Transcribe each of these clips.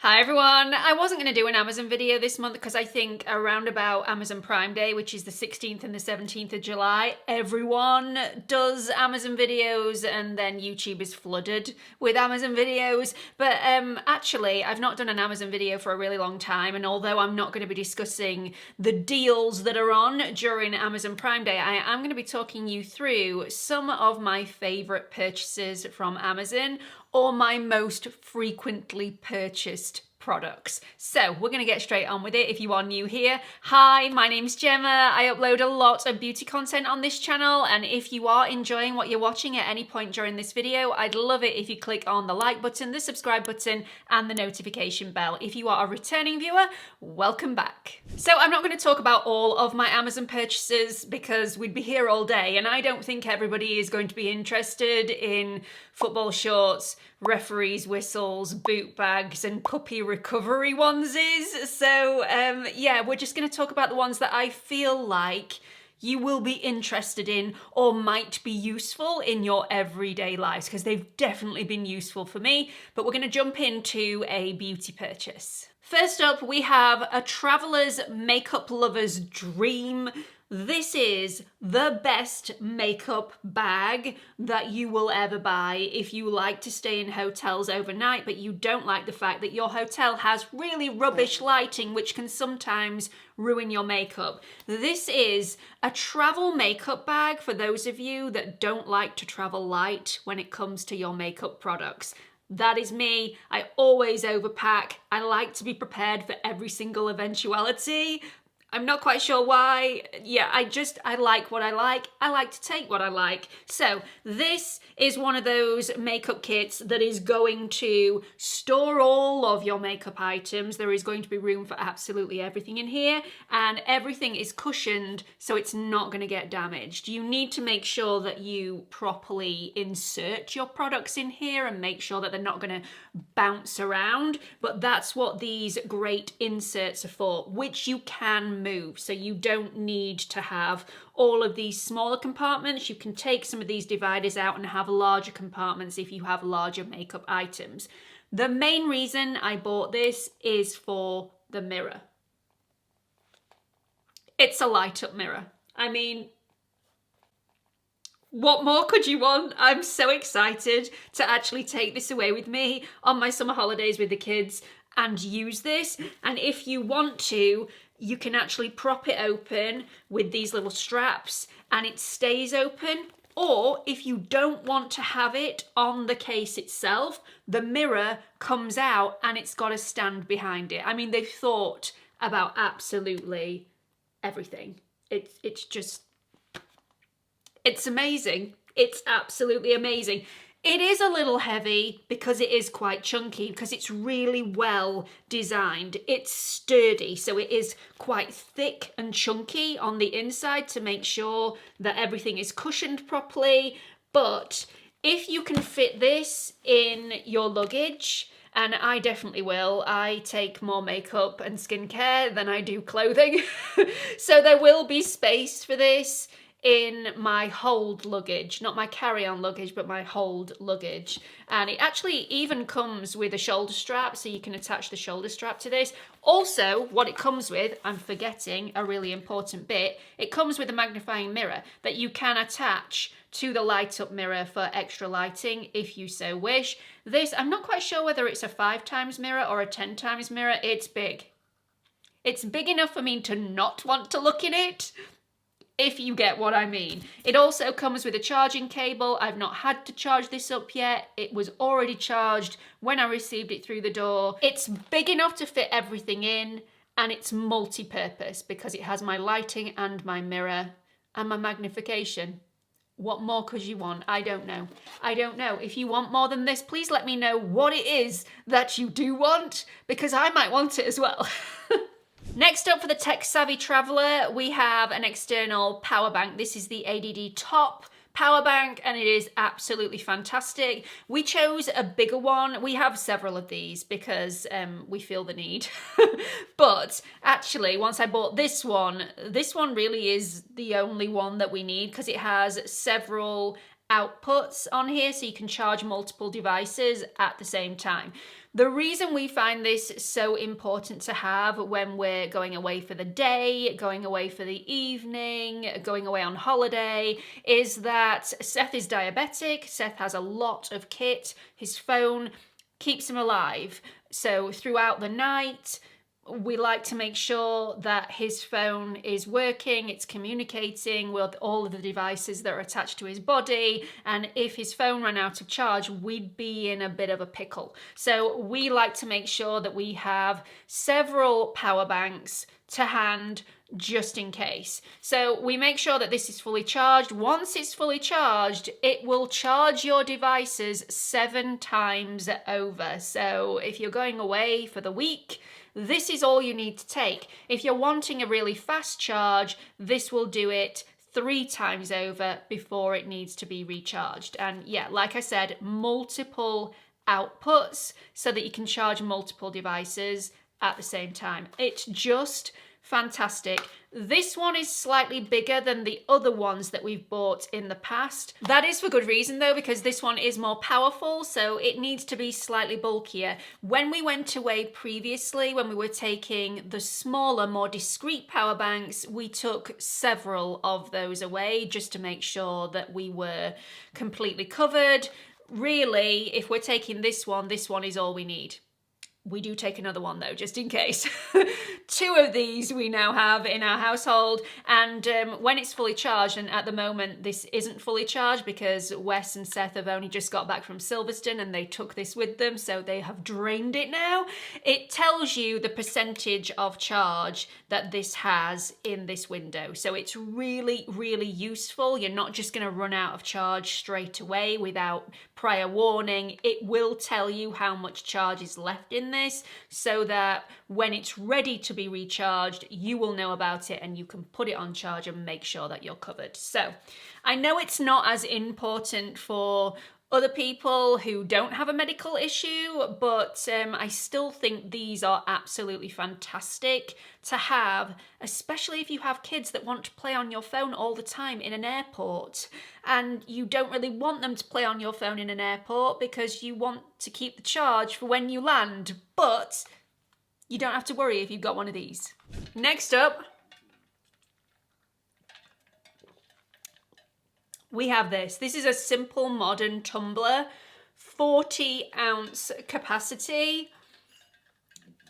Hi everyone! I wasn't going to do an Amazon video this month because I think around about Amazon Prime Day, which is the 16th and the 17th of July, everyone does Amazon videos and then YouTube is flooded with Amazon videos. But actually, I've not done an Amazon video for a really long time, and although I'm not going to be discussing the deals that are on during Amazon Prime Day, I am going to be talking you through some of my favourite purchases from Amazon, or my most frequently purchased products. So we're going to get straight on with it. If you are new here, hi, my name's Gemma. I upload a lot of beauty content on this channel, and if you are enjoying what you're watching at any point during this video, I'd love it if you click on the like button, the subscribe button, and the notification bell. If you are a returning viewer, welcome back. So I'm not going to talk about all of my Amazon purchases because we'd be here all day, and I don't think everybody is going to be interested in football shorts, referees' whistles, boot bags, and puppy recovery onesies. So yeah, we're just going to talk about the ones that I feel like you will be interested in or might be useful in your everyday lives, because they've definitely been useful for me. But we're going to jump into a beauty purchase. First up, we have a traveler's makeup lover's dream. This is the best makeup bag that you will ever buy if you like to stay in hotels overnight, but you don't like the fact that your hotel has really rubbish lighting, which can sometimes ruin your makeup. This is a travel makeup bag for those of you that don't like to travel light when it comes to your makeup products. That is me. I always overpack. I like to be prepared for every single eventuality. I'm not quite sure why. Yeah, I like what I like. I like to take what I like. So this is one of those makeup kits that is going to store all of your makeup items. There is going to be room for absolutely everything in here, and everything is cushioned so it's not going to get damaged. You need to make sure that you properly insert your products in here and make sure that they're not going to bounce around, but that's what these great inserts are for, which you can move. So you don't need to have all of these smaller compartments. You can take some of these dividers out and have larger compartments if you have larger makeup items. The main reason I bought this is for the mirror. It's a light up mirror. I mean, what more could you want? I'm so excited to actually take this away with me on my summer holidays with the kids and use this. And if you want to, you can actually prop it open with these little straps and it stays open. Or if you don't want to have it on the case itself, the mirror comes out and it's got a stand behind it. I mean, they've thought about absolutely everything. It's amazing. It's absolutely amazing. It is a little heavy because it is quite chunky, because it's really well designed. It's sturdy, so it is quite thick and chunky on the inside to make sure that everything is cushioned properly. But if you can fit this in your luggage, and I definitely will, I take more makeup and skincare than I do clothing, so there will be space for this in my hold luggage, not my carry-on luggage, but my hold luggage. And it actually even comes with a shoulder strap, so you can attach the shoulder strap to this. Also, what it comes with, I'm forgetting a really important bit, it comes with a magnifying mirror that you can attach to the light up mirror for extra lighting if you so wish. This, I'm not quite sure whether it's a 5x mirror or a 10x mirror. It's big. It's big enough for me to not want to look in it, if you get what I mean. It also comes with a charging cable. I've not had to charge this up yet. It was already charged when I received it through the door. It's big enough to fit everything in, and it's multi-purpose because it has my lighting and my mirror and my magnification. What more could you want? I don't know. I don't know. If you want more than this, please let me know what it is that you do want, because I might want it as well. Next up, for the tech-savvy traveller, we have an external power bank. This is the ADD Top power bank, and it is absolutely fantastic. We chose a bigger one. We have several of these because we feel the need. But actually, once I bought this one really is the only one that we need, because it has several outputs on here, so you can charge multiple devices at the same time. The reason we find this so important to have when we're going away for the day, going away for the evening, going away on holiday, is that Seth is diabetic. Seth has a lot of kit. His phone keeps him alive. So throughout the night, we like to make sure that his phone is working, it's communicating with all of the devices that are attached to his body, and if his phone ran out of charge, we'd be in a bit of a pickle. So we like to make sure that we have several power banks to hand just in case. So we make sure that this is fully charged. Once it's fully charged, it will charge your devices 7 times over. So if you're going away for the week, this is all you need to take. If you're wanting a really fast charge, this will do it 3 times over before it needs to be recharged. And yeah, like I said, multiple outputs so that you can charge multiple devices at the same time. It's just fantastic. This one is slightly bigger than the other ones that we've bought in the past. That is for good reason though, because this one is more powerful, so it needs to be slightly bulkier. When we went away previously, when we were taking the smaller, more discreet power banks, we took several of those away just to make sure that we were completely covered. Really, if we're taking this one is all we need. We do take another one though, just in case. 2 of these we now have in our household, and when it's fully charged, and at the moment this isn't fully charged because Wes and Seth have only just got back from Silverstone and they took this with them, so they have drained it now. It tells you the percentage of charge that this has in this window. So it's really, really useful. You're not just going to run out of charge straight away without prior warning. It will tell you how much charge is left in this, so that when it's ready to be recharged, you will know about it and you can put it on charge and make sure that you're covered. So I know it's not as important for other people who don't have a medical issue, but I still think these are absolutely fantastic to have, especially if you have kids that want to play on your phone all the time in an airport, and you don't really want them to play on your phone in an airport because you want to keep the charge for when you land, but you don't have to worry if you've got one of these. Next up, we have this. This is a simple modern tumbler, 40-ounce capacity.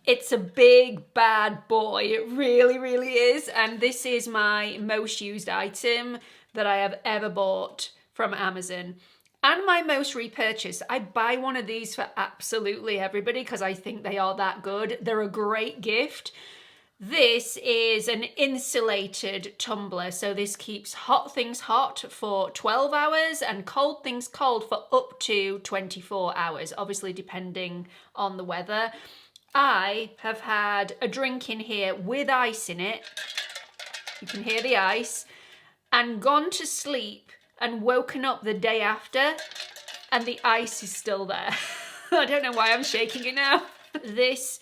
It's a big bad boy. It really, really is. And this is my most used item that I have ever bought from Amazon. And my most repurchased. I buy one of these for absolutely everybody because I think they are that good. They're a great gift. This is an insulated tumbler, so this keeps hot things hot for 12 hours and cold things cold for up to 24 hours, obviously depending on the weather. I have had a drink in here with ice in it, you can hear the ice, and gone to sleep and woken up the day after and the ice is still there. I don't know why I'm shaking it now. This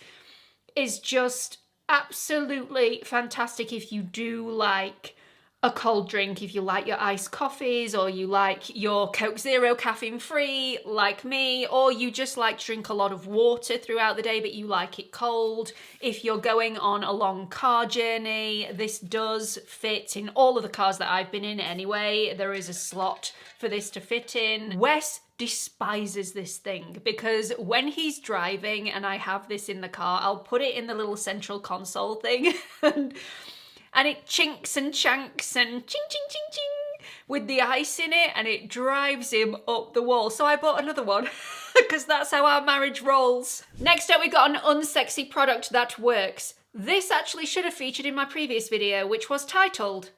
is just absolutely fantastic if you do like a cold drink, if you like your iced coffees, or you like your Coke Zero caffeine free like me, or you just like to drink a lot of water throughout the day but you like it cold. If you're going on a long car journey, this does fit in all of the cars that I've been in anyway. There is a slot for this to fit in. Wes despises this thing because when he's driving and I have this in the car, I'll put it in the little central console thing and it chinks and chanks and ching ching ching ching with the ice in it, and it drives him up the wall. So I bought another one because that's how our marriage rolls. Next up, we've got an unsexy product that works. This actually should have featured in my previous video, which was titled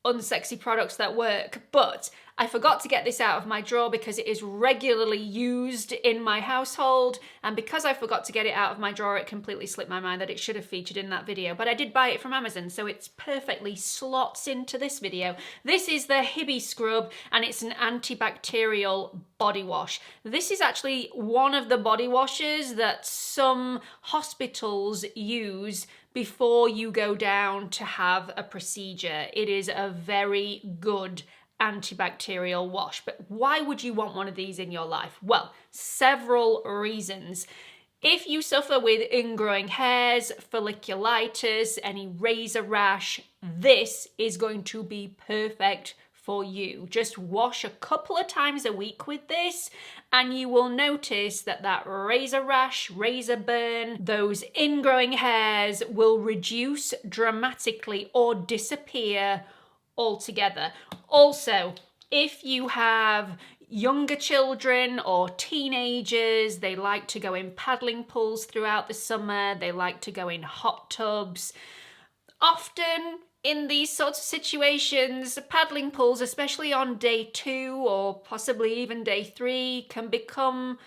Unsexy Products That Work, but I forgot to get this out of my drawer because it is regularly used in my household, and because I forgot to get it out of my drawer, it completely slipped my mind that it should have featured in that video, but I did buy it from Amazon, so it's perfectly slots into this video. This is the Hibby Scrub, and it's an antibacterial body wash. This is actually one of the body washes that some hospitals use before you go down to have a procedure. It is a very good antibacterial wash. But why would you want one of these in your life? Well, several reasons. If you suffer with ingrowing hairs, folliculitis, any razor rash, this is going to be perfect for you. Just wash a couple of times a week with this and you will notice that that razor rash, razor burn, those ingrowing hairs will reduce dramatically or disappear altogether. Also, if you have younger children or teenagers, they like to go in paddling pools throughout the summer, they like to go in hot tubs. Often in these sorts of situations, paddling pools, especially on day 2 or possibly even day 3, can become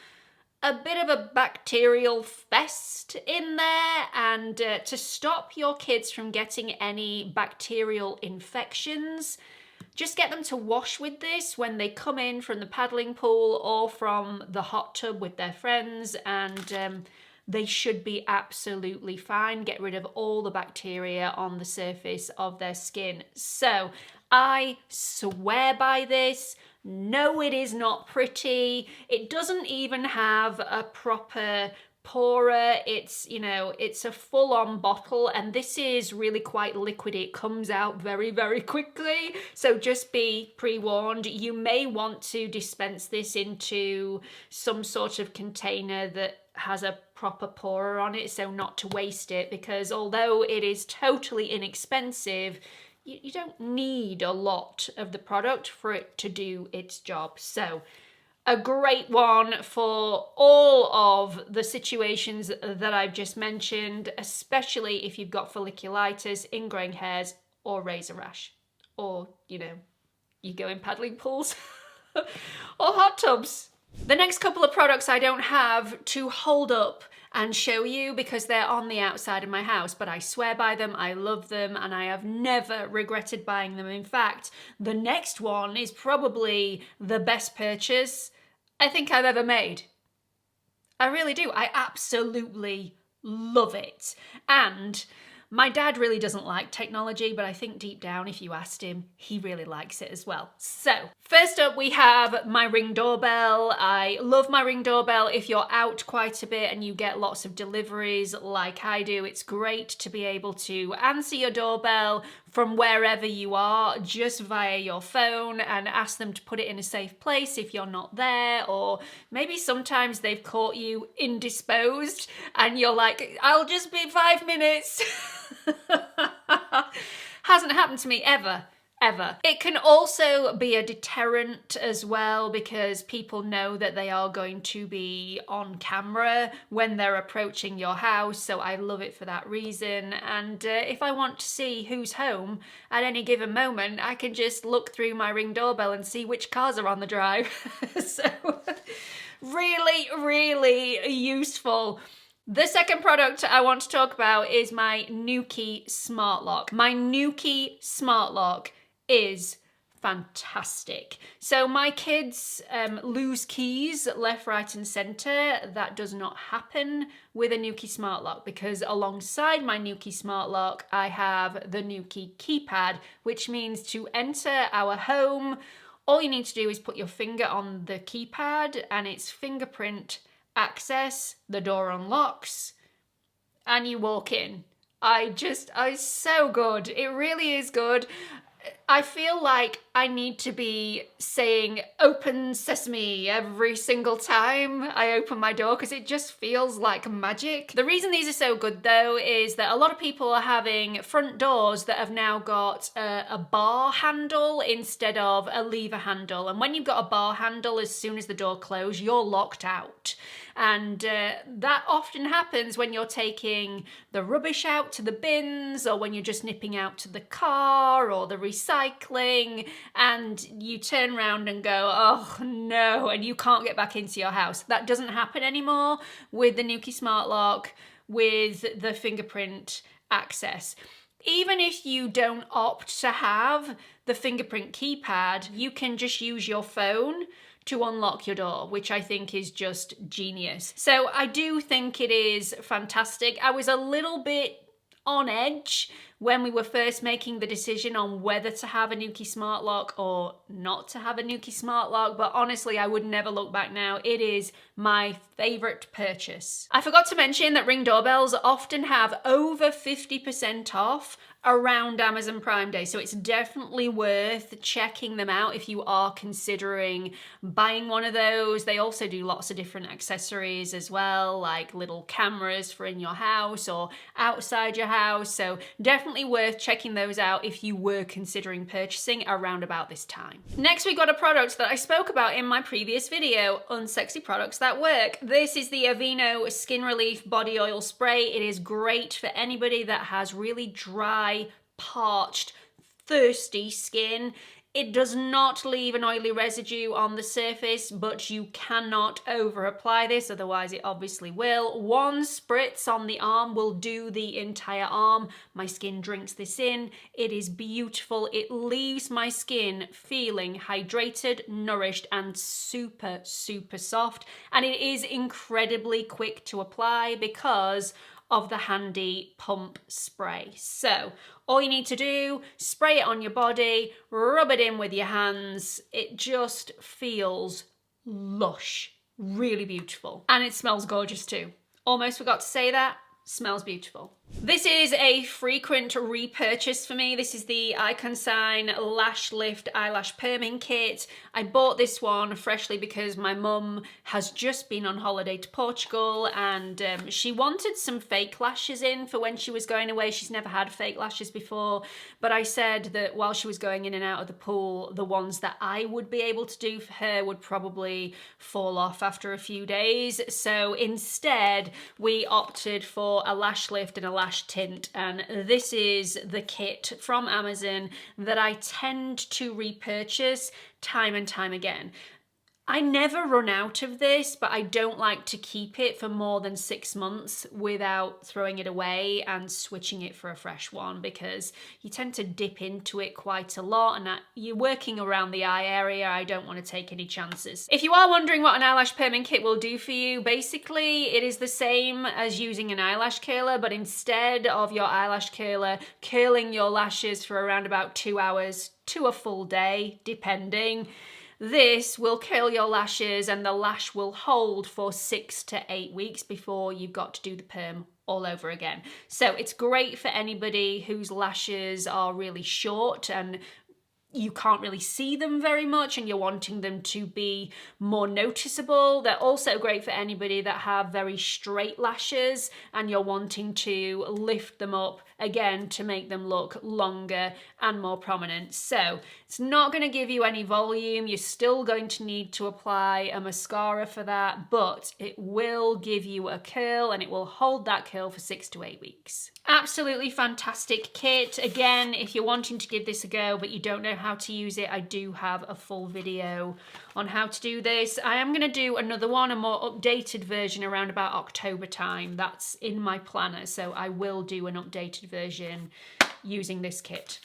a bit of a bacterial fest in there, and to stop your kids from getting any bacterial infections, just get them to wash with this when they come in from the paddling pool or from the hot tub with their friends, and they should be absolutely fine. Get rid of all the bacteria on the surface of their skin. So I swear by this. No, it is not pretty. It doesn't even have a proper pourer. It's, you know, it's a full-on bottle, and this is really quite liquidy. It comes out very, very quickly. So just be pre-warned. You may want to dispense this into some sort of container that has a proper pourer on it, so not to waste it, because although it is totally inexpensive, you don't need a lot of the product for it to do its job. So a great one for all of the situations that I've just mentioned, especially if you've got folliculitis, ingrowing hairs, or razor rash, or, you know, you go in paddling pools or hot tubs. The next couple of products I don't have to hold up and show you because they're on the outside of my house, but I swear by them, I love them, and I have never regretted buying them. In fact, the next one is probably the best purchase I think I've ever made. I really do. I absolutely love it. And my dad really doesn't like technology, but I think deep down, if you asked him, he really likes it as well. So first up, we have my Ring doorbell. I love my Ring doorbell. If you're out quite a bit and you get lots of deliveries like I do, it's great to be able to answer your doorbell from wherever you are, just via your phone, and ask them to put it in a safe place if you're not there. Or maybe sometimes they've caught you indisposed and you're like, I'll just be 5 minutes. Hasn't happened to me ever. It can also be a deterrent as well, because people know that they are going to be on camera when they're approaching your house, so I love it for that reason. And if I want to see who's home at any given moment, I can just look through my Ring doorbell and see which cars are on the drive. So really, really useful. The second product I want to talk about is my Nuki Smart Lock. My Nuki Smart Lock is fantastic. So my kids lose keys left, right and centre. That does not happen with a Nuki Smart Lock, because alongside my Nuki Smart Lock I have the Nuki keypad, which means to enter our home, all you need to do is put your finger on the keypad and it's fingerprint access, the door unlocks, and you walk in. It's so good. It really is good. I feel like I need to be saying open sesame every single time I open my door, because it just feels like magic. The reason these are so good though is that a lot of people are having front doors that have now got a bar handle instead of a lever handle. And when you've got a bar handle, as soon as the door closes, you're locked out. And that often happens when you're taking the rubbish out to the bins, or when you're just nipping out to the car or the recycling, and you turn around and go, oh no, and you can't get back into your house. That doesn't happen anymore with the Nuki Smart Lock, with the fingerprint access. Even if you don't opt to have the fingerprint keypad, you can just use your phone to unlock your door, which I think is just genius. So I do think it is fantastic. I was a little bit on edge when we were first making the decision on whether to have a Nuki Smart Lock or not to have a Nuki Smart Lock, but honestly, I would never look back now. It is my favorite purchase. I forgot to mention that Ring doorbells often have over 50% off around Amazon Prime Day, so it's definitely worth checking them out if you are considering buying one of those. They also do lots of different accessories as well, like little cameras for in your house or outside your house, so definitely worth checking those out if you were considering purchasing around about this time. Next, we got a product that I spoke about in my previous video, Unsexy Products That Work. This is the Aveeno Skin Relief Body Oil Spray. It is great for anybody that has really dry, parched, thirsty skin. It does not leave an oily residue on the surface, but you cannot over apply this, otherwise it obviously will. One spritz on the arm will do the entire arm. My skin drinks this in. It is beautiful. It leaves my skin feeling hydrated, nourished, and super, super soft. And it is incredibly quick to apply because of the handy pump spray. So all you need to do, spray it on your body, rub it in with your hands. It just feels lush, really beautiful. And it smells gorgeous too. Almost forgot to say that. Smells beautiful. This is a frequent repurchase for me. This is the Icon Sign Lash Lift Eyelash Perming Kit. I bought this one freshly because my mum has just been on holiday to Portugal and she wanted some fake lashes in for when she was going away. She's never had fake lashes before, but I said that while she was going in and out of the pool, the ones that I would be able to do for her would probably fall off after a few days. So instead, we opted for a lash lift and a lash tint, and this is the kit from Amazon that I tend to repurchase time and time again. I never run out of this, but I don't like to keep it for more than 6 months without throwing it away and switching it for a fresh one, because you tend to dip into it quite a lot and you're working around the eye area. I don't want to take any chances. If you are wondering what an eyelash perming kit will do for you, basically it is the same as using an eyelash curler, but instead of your eyelash curler curling your lashes for around about 2 hours to a full day, depending, this will curl your lashes and the lash will hold for 6 to 8 weeks before you've got to do the perm all over again. So it's great for anybody whose lashes are really short and you can't really see them very much and you're wanting them to be more noticeable. They're also great for anybody that have very straight lashes and you're wanting to lift them up again to make them look longer and more prominent. So it's not going to give you any volume. You're still going to need to apply a mascara for that, but it will give you a curl and it will hold that curl for 6 to 8 weeks. Absolutely fantastic kit. Again, if you're wanting to give this a go but you don't know how to use it, I do have a full video on how to do this. I am going to do another one, a more updated version around about October time. That's in my planner, so I will do an updated version using this kit.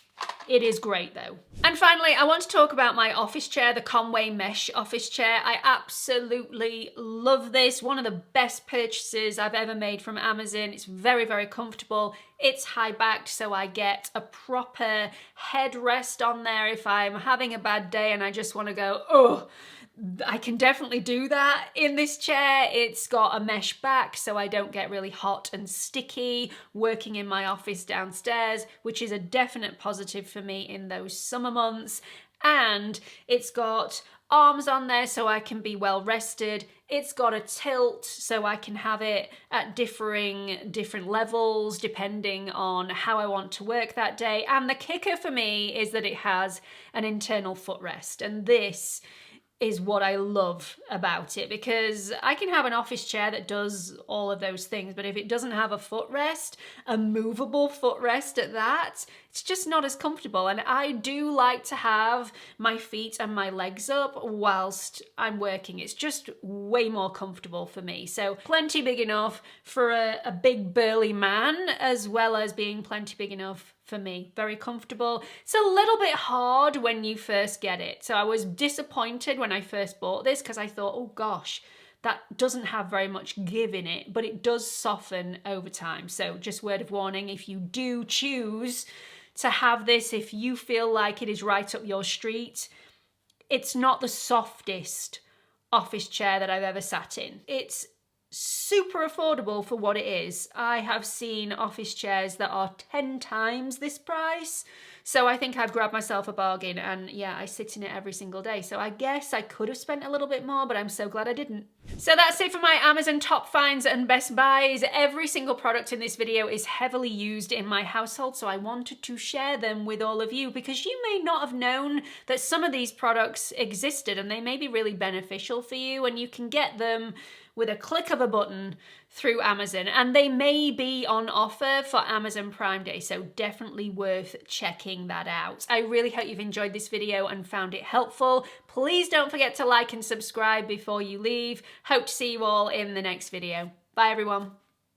It is great though. And finally, I want to talk about my office chair, the Conway Mesh office chair. I absolutely love this. One of the best purchases I've ever made from Amazon. It's very, very comfortable. It's high backed, so I get a proper headrest on there if I'm having a bad day and I just want to go, oh, I can definitely do that in this chair. It's got a mesh back so I don't get really hot and sticky working in my office downstairs, which is a definite positive for me in those summer months. And it's got arms on there so I can be well rested. It's got a tilt so I can have it at different levels depending on how I want to work that day. And the kicker for me is that it has an internal footrest, and this is what I love about it, because I can have an office chair that does all of those things, but if it doesn't have a footrest, a movable footrest at that, it's just not as comfortable. And I do like to have my feet and my legs up whilst I'm working. It's just way more comfortable for me. So plenty big enough for a big burly man, as well as being plenty big enough for me. Very comfortable. It's a little bit hard when you first get it. So I was disappointed when I first bought this because I thought, oh gosh, that doesn't have very much give in it, but it does soften over time. So just word of warning, if you do choose to have this, if you feel like it is right up your street, it's not the softest office chair that I've ever sat in. It's super affordable for what it is. I have seen office chairs that are 10 times this price. So I think I've grabbed myself a bargain, and yeah, I sit in it every single day. So I guess I could have spent a little bit more, but I'm so glad I didn't. So that's it for my Amazon top finds and best buys. Every single product in this video is heavily used in my household, so I wanted to share them with all of you because you may not have known that some of these products existed, and they may be really beneficial for you, and you can get them with a click of a button through Amazon, and they may be on offer for Amazon Prime Day, so definitely worth checking that out. I really hope you've enjoyed this video and found it helpful. Please don't forget to like and subscribe before you leave. Hope to see you all in the next video. Bye everyone.